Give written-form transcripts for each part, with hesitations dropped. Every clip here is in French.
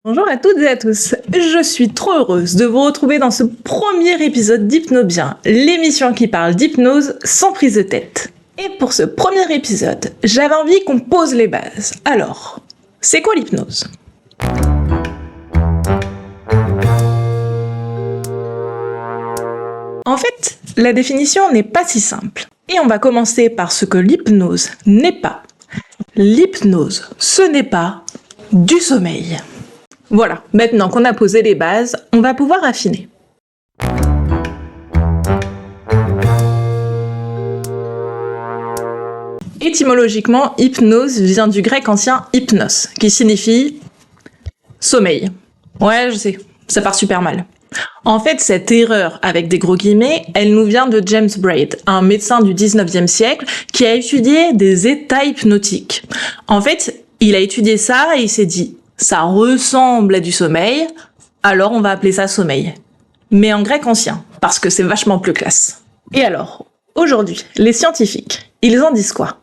Bonjour à toutes et à tous, je suis trop heureuse de vous retrouver dans ce premier épisode d'Hypnobien, l'émission qui parle d'hypnose sans prise de tête. Et pour ce premier épisode, j'avais envie qu'on pose les bases. Alors, c'est quoi l'hypnose ? En fait, la définition n'est pas si simple. Et on va commencer par ce que l'hypnose n'est pas. L'hypnose, ce n'est pas du sommeil. Voilà, maintenant qu'on a posé les bases, on va pouvoir affiner. Étymologiquement, hypnose vient du grec ancien hypnos, qui signifie sommeil. Ouais, je sais, ça part super mal. En fait, cette erreur, avec des gros guillemets, elle nous vient de James Braid, un médecin du 19e siècle qui a étudié des états hypnotiques. En fait, il a étudié ça et il s'est dit ça ressemble à du sommeil, alors on va appeler ça sommeil. Mais en grec ancien, parce que c'est vachement plus classe. Et alors, aujourd'hui, les scientifiques, ils en disent quoi ?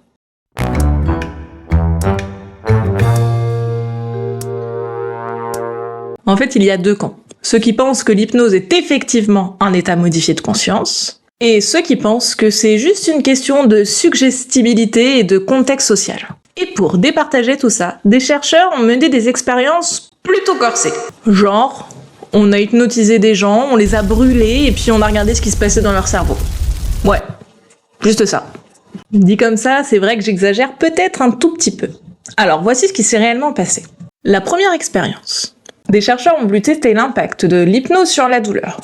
En fait, il y a deux camps. Ceux qui pensent que l'hypnose est effectivement un état modifié de conscience, et ceux qui pensent que c'est juste une question de suggestibilité et de contexte social. Et pour départager tout ça, des chercheurs ont mené des expériences plutôt corsées. Genre, on a hypnotisé des gens, on les a brûlés et puis on a regardé ce qui se passait dans leur cerveau. Ouais, juste ça. Dit comme ça, c'est vrai que j'exagère peut-être un tout petit peu. Alors voici ce qui s'est réellement passé. La première expérience. Des chercheurs ont voulu tester l'impact de l'hypnose sur la douleur.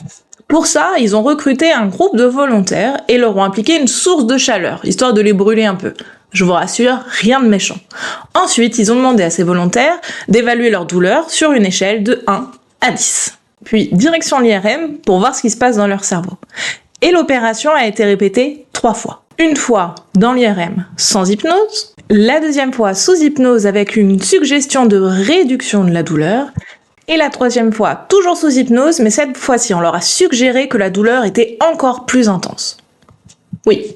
Pour ça, ils ont recruté un groupe de volontaires et leur ont appliqué une source de chaleur, histoire de les brûler un peu. Je vous rassure, rien de méchant. Ensuite, ils ont demandé à ces volontaires d'évaluer leur douleur sur une échelle de 1 à 10. Puis, direction l'IRM pour voir ce qui se passe dans leur cerveau. Et l'opération a été répétée 3 fois. Une fois dans l'IRM sans hypnose, la deuxième fois sous hypnose avec une suggestion de réduction de la douleur, et la troisième fois toujours sous hypnose, mais cette fois-ci on leur a suggéré que la douleur était encore plus intense. Oui,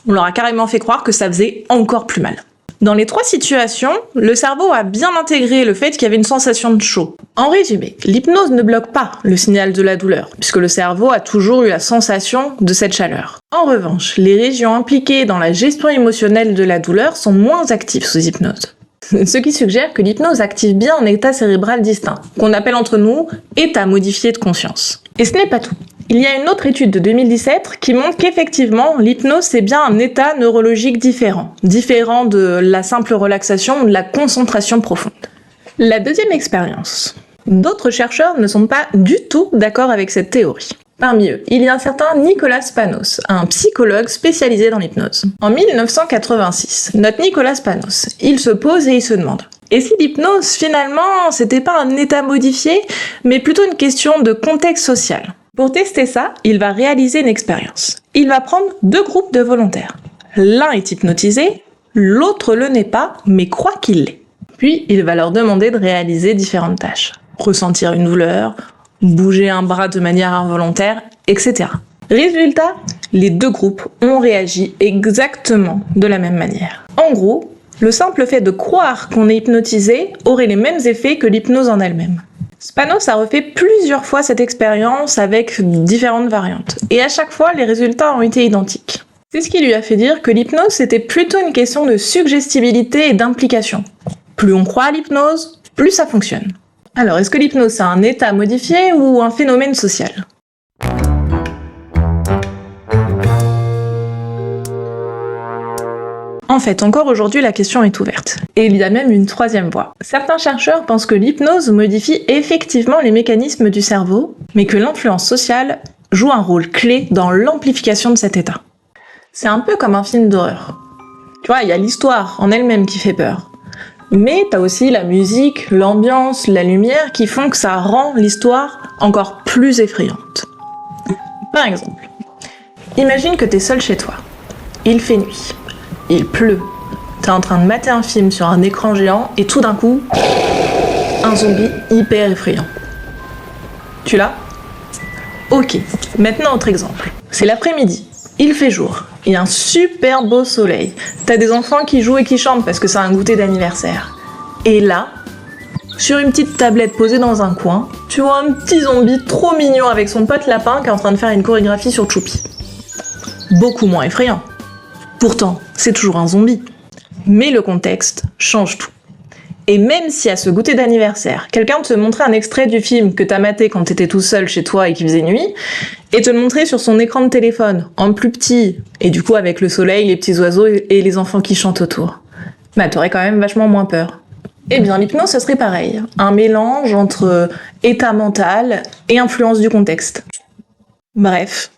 on leur a carrément fait croire que ça faisait encore plus mal. Dans les 3 situations, le cerveau a bien intégré le fait qu'il y avait une sensation de chaud. En résumé, l'hypnose ne bloque pas le signal de la douleur, puisque le cerveau a toujours eu la sensation de cette chaleur. En revanche, les régions impliquées dans la gestion émotionnelle de la douleur sont moins actives sous hypnose. Ce qui suggère que l'hypnose active bien un état cérébral distinct, qu'on appelle entre nous état modifié de conscience. Et ce n'est pas tout. Il y a une autre étude de 2017 qui montre qu'effectivement, l'hypnose c'est bien un état neurologique différent de la simple relaxation ou de la concentration profonde. La deuxième expérience. D'autres chercheurs ne sont pas du tout d'accord avec cette théorie. Parmi eux, il y a un certain Nicolas Panos, un psychologue spécialisé dans l'hypnose. En 1986, notre Nicolas Panos, il se pose et il se demande « Et si l'hypnose, finalement, c'était pas un état modifié, mais plutôt une question de contexte social ?» Pour tester ça, il va réaliser une expérience. Il va prendre 2 groupes de volontaires. L'un est hypnotisé, l'autre le n'est pas, mais croit qu'il l'est. Puis, il va leur demander de réaliser différentes tâches. Ressentir une douleur, bouger un bras de manière involontaire, etc. Résultat, les 2 groupes ont réagi exactement de la même manière. En gros, le simple fait de croire qu'on est hypnotisé aurait les mêmes effets que l'hypnose en elle-même. Panos a refait plusieurs fois cette expérience avec différentes variantes, et à chaque fois, les résultats ont été identiques. C'est ce qui lui a fait dire que l'hypnose, c'était plutôt une question de suggestibilité et d'implication. Plus on croit à l'hypnose, plus ça fonctionne. Alors, est-ce que l'hypnose, c'est un état modifié ou un phénomène social ? En fait, encore aujourd'hui, la question est ouverte. Et il y a même une 3e voie. Certains chercheurs pensent que l'hypnose modifie effectivement les mécanismes du cerveau, mais que l'influence sociale joue un rôle clé dans l'amplification de cet état. C'est un peu comme un film d'horreur. Tu vois, il y a l'histoire en elle-même qui fait peur. Mais t'as aussi la musique, l'ambiance, la lumière qui font que ça rend l'histoire encore plus effrayante. Par exemple, imagine que t'es seul chez toi. Il fait nuit. Il pleut. T'es en train de mater un film sur un écran géant et tout d'un coup, un zombie hyper effrayant. Tu l'as ? Ok, maintenant autre exemple. C'est l'après-midi. Il fait jour. Il y a un super beau soleil. T'as des enfants qui jouent et qui chantent parce que c'est un goûter d'anniversaire. Et là, sur une petite tablette posée dans un coin, tu vois un petit zombie trop mignon avec son pote lapin qui est en train de faire une chorégraphie sur Choupi. Beaucoup moins effrayant. Pourtant, c'est toujours un zombie. Mais le contexte change tout. Et même si à ce goûter d'anniversaire, quelqu'un te montrait un extrait du film que t'as maté quand t'étais tout seul chez toi et qu'il faisait nuit, et te le montrait sur son écran de téléphone, en plus petit, et du coup avec le soleil, les petits oiseaux et les enfants qui chantent autour, bah t'aurais quand même vachement moins peur. Eh bien l'hypnose ce serait pareil, un mélange entre état mental et influence du contexte. Bref,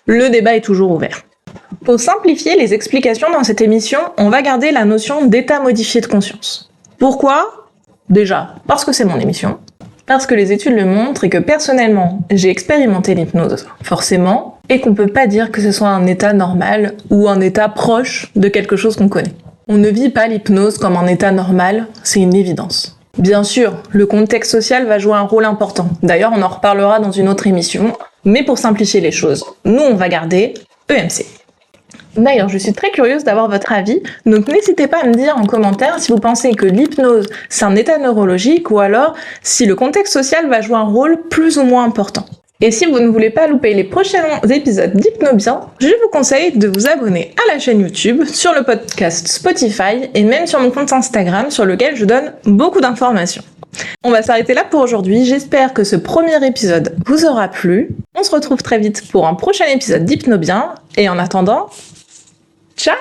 le débat est toujours ouvert. Pour simplifier les explications dans cette émission, on va garder la notion d'état modifié de conscience. Pourquoi ? Déjà, parce que c'est mon émission, parce que les études le montrent et que personnellement, j'ai expérimenté l'hypnose, forcément, et qu'on peut pas dire que ce soit un état normal ou un état proche de quelque chose qu'on connaît. On ne vit pas l'hypnose comme un état normal, c'est une évidence. Bien sûr, le contexte social va jouer un rôle important. D'ailleurs, on en reparlera dans une autre émission, mais pour simplifier les choses, nous on va garder EMC. D'ailleurs, je suis très curieuse d'avoir votre avis, donc n'hésitez pas à me dire en commentaire si vous pensez que l'hypnose, c'est un état neurologique ou alors si le contexte social va jouer un rôle plus ou moins important. Et si vous ne voulez pas louper les prochains épisodes d'Hypnobien, je vous conseille de vous abonner à la chaîne YouTube, sur le podcast Spotify et même sur mon compte Instagram sur lequel je donne beaucoup d'informations. On va s'arrêter là pour aujourd'hui, j'espère que ce premier épisode vous aura plu. On se retrouve très vite pour un prochain épisode d'Hypnobien et en attendant, ciao!